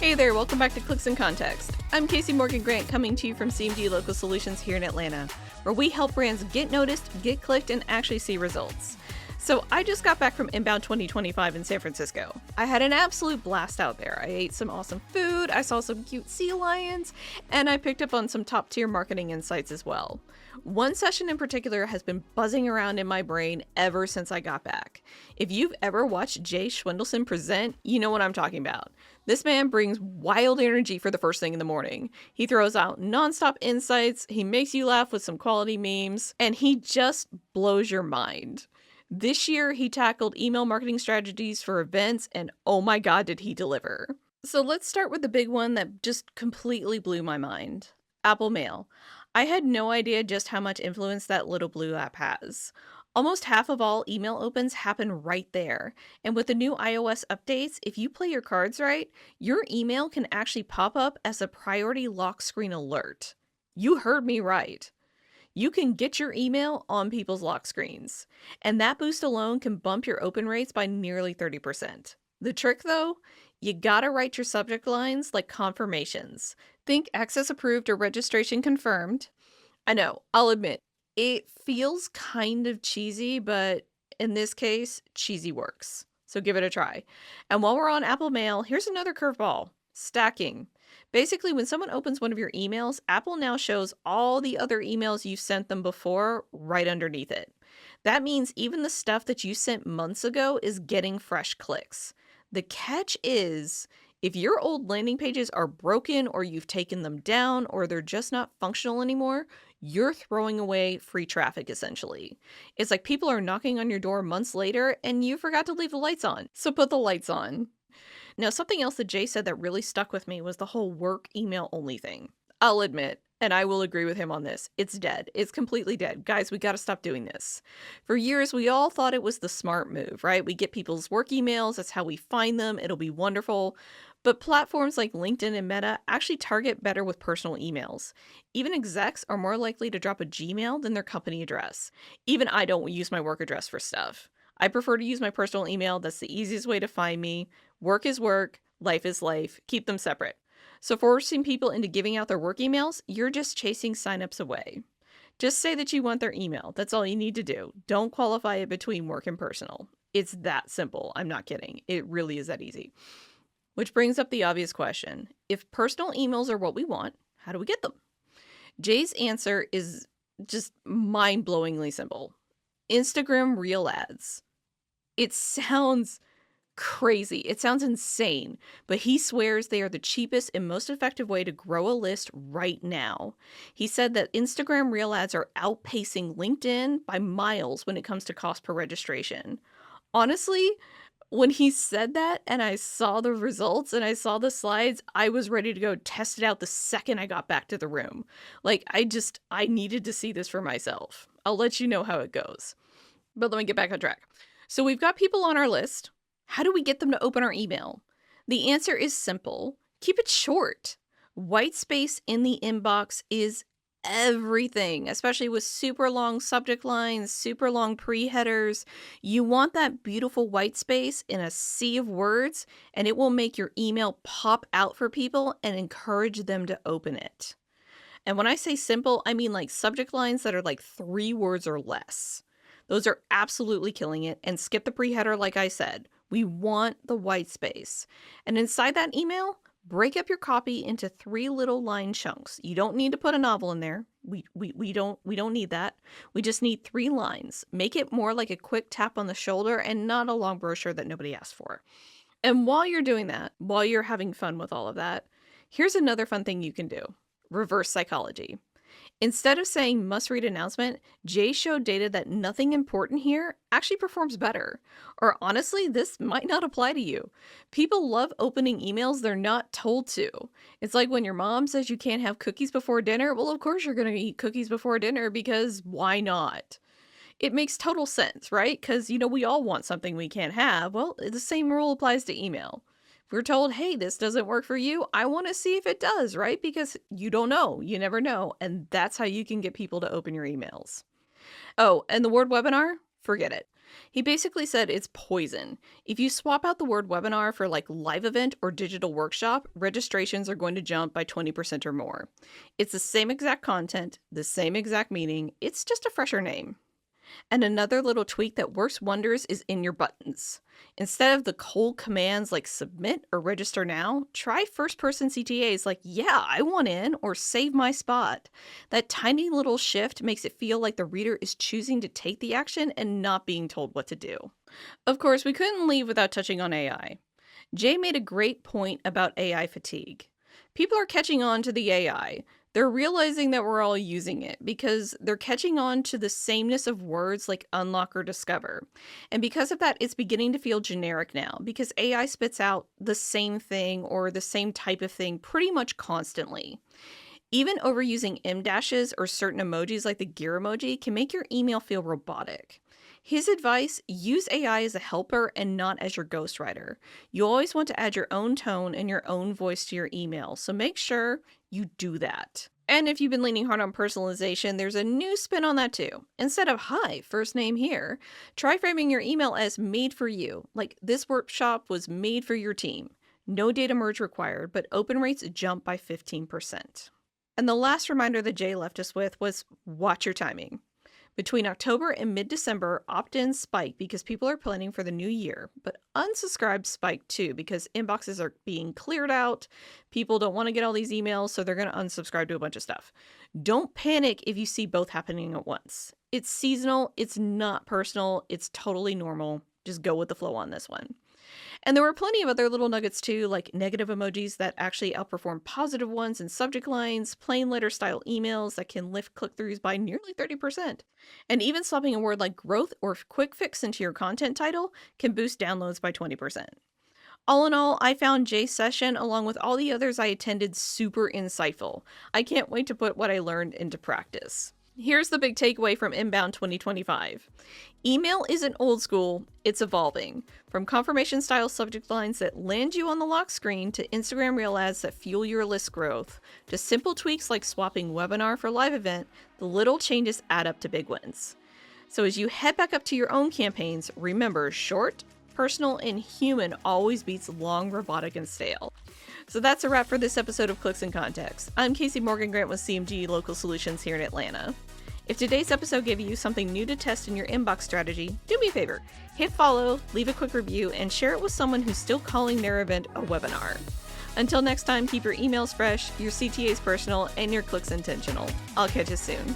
Hey there, welcome back to Clicks and Context. I'm Casey Morgan Grant coming to you from CMD Local Solutions here in Atlanta, where we help brands get noticed, get clicked, and actually see results. So I just got back from Inbound 2025 in San Francisco. I had an absolute blast out there. I ate some awesome food, I saw some cute sea lions, and I picked up on some top tier marketing insights as well. One session in particular has been buzzing around in my brain ever since I got back. If you've ever watched Jay Schwendelson present, you know what I'm talking about. This man brings wild energy for the first thing in the morning. He throws out nonstop insights, he makes you laugh with some quality memes, and he just blows your mind. This year, he tackled email marketing strategies for events, and oh my god, did he deliver. So let's start with the big one that just completely blew my mind. Apple Mail. I had no idea just how much influence that little blue app has. Almost half of all email opens happen right there. And with the new iOS updates, if you play your cards right, your email can actually pop up as a priority lock screen alert. You heard me right. You can get your email on people's lock screens. And that boost alone can bump your open rates by nearly 30%. The trick though, you gotta write your subject lines like confirmations. Think access approved or registration confirmed. I know, I'll admit, it feels kind of cheesy, but in this case, cheesy works. So give it a try. And while we're on Apple Mail, here's another curveball. Stacking. Basically, when someone opens one of your emails, Apple now shows all the other emails you've sent them before right underneath it. That means even the stuff that you sent months ago is getting fresh clicks. The catch is, if your old landing pages are broken or you've taken them down or they're just not functional anymore, you're throwing away free traffic essentially. It's like people are knocking on your door months later and you forgot to leave the lights on. So put the lights on. Now, something else that Jay said that really stuck with me was the whole work email only thing. I'll admit, and I will agree with him on this, it's dead. It's completely dead. Guys, we gotta stop doing this. For years, we all thought it was the smart move, right? We get people's work emails, that's how we find them, it'll be wonderful. But platforms like LinkedIn and Meta actually target better with personal emails. Even execs are more likely to drop a Gmail than their company address. Even I don't use my work address for stuff. I prefer to use my personal email. That's the easiest way to find me. Work is work, life is life. Keep them separate. So forcing people into giving out their work emails, you're just chasing signups away. Just say that you want their email. That's all you need to do. Don't qualify it between work and personal. It's that simple. I'm not kidding. It really is that easy. Which brings up the obvious question. If personal emails are what we want, how do we get them? Jay's answer is just mind-blowingly simple. Instagram Reel ads. It sounds crazy. It sounds insane, but he swears they are the cheapest and most effective way to grow a list right now. He said that Instagram Reel ads are outpacing LinkedIn by miles when it comes to cost per registration. Honestly, when he said that and I saw the results and I saw the slides, I was ready to go test it out the second I got back to the room. Like, I needed to see this for myself. I'll let you know how it goes. But let me get back on track. So we've got people on our list. How do we get them to open our email? The answer is simple. Keep it short. White space in the inbox is everything, especially with super long subject lines, super long pre-headers. You want that beautiful white space in a sea of words, and it will make your email pop out for people and encourage them to open it. And when I say simple, I mean like subject lines that are like 3 words or less. Those are absolutely killing it. And skip the pre-header like I said. We want the white space. And inside that email, break up your copy into 3 little line chunks. You don't need to put a novel in there. We don't need that. We just need 3 lines. Make it more like a quick tap on the shoulder and not a long brochure that nobody asked for. And while you're doing that, while you're having fun with all of that, here's another fun thing you can do. Reverse psychology. Instead of saying must-read announcement, Jay showed data that nothing important here actually performs better. Or honestly, this might not apply to you. People love opening emails they're not told to. It's like when your mom says you can't have cookies before dinner. Well, of course you're going to eat cookies before dinner because why not? It makes total sense, right? Because, we all want something we can't have. Well, the same rule applies to email. If we're told, hey, this doesn't work for you, I want to see if it does, right? Because you don't know. You never know. And that's how you can get people to open your emails. Oh, and the word webinar? Forget it. He basically said it's poison. If you swap out the word webinar for like live event or digital workshop, registrations are going to jump by 20% or more. It's the same exact content, the same exact meaning, it's just a fresher name. And another little tweak that works wonders is in your buttons. Instead of the cold commands like submit or register now, try first person CTAs like, yeah, I want in, or save my spot. That tiny little shift makes it feel like the reader is choosing to take the action and not being told what to do. Of course, we couldn't leave without touching on AI. Jay made a great point about AI fatigue. People are catching on to the AI. They're realizing that we're all using it because they're catching on to the sameness of words like unlock or discover. And because of that, it's beginning to feel generic now because AI spits out the same thing or the same type of thing pretty much constantly. Even overusing em dashes or certain emojis like the gear emoji can make your email feel robotic. His advice, use AI as a helper and not as your ghostwriter. You always want to add your own tone and your own voice to your email, so make sure you do that. And if you've been leaning hard on personalization, there's a new spin on that too. Instead of hi, first name here, try framing your email as made for you, like this workshop was made for your team. No data merge required, but open rates jump by 15%. And the last reminder that Jay left us with was watch your timing. Between October and mid-December, opt-ins spike because people are planning for the new year, but unsubscribes spike too because inboxes are being cleared out. People don't want to get all these emails, so they're going to unsubscribe to a bunch of stuff. Don't panic if you see both happening at once. It's seasonal, it's not personal, it's totally normal. Just go with the flow on this one. And there were plenty of other little nuggets too, like negative emojis that actually outperform positive ones in subject lines, plain letter style emails that can lift click-throughs by nearly 30%. And even swapping a word like growth or quick fix into your content title can boost downloads by 20%. All in all, I found Jay's session, along with all the others I attended, super insightful. I can't wait to put what I learned into practice. Here's the big takeaway from Inbound 2025. Email isn't old school, it's evolving. From confirmation style subject lines that land you on the lock screen to Instagram reel ads that fuel your list growth, to simple tweaks like swapping webinar for live event, the little changes add up to big wins. So as you head back up to your own campaigns, remember short, personal, and human always beats long, robotic, and stale. So that's a wrap for this episode of Clicks and Context. I'm Casey Morgan Grant with CMG Local Solutions here in Atlanta. If today's episode gave you something new to test in your inbox strategy, do me a favor, hit follow, leave a quick review, and share it with someone who's still calling their event a webinar. Until next time, keep your emails fresh, your CTAs personal, and your clicks intentional. I'll catch you soon.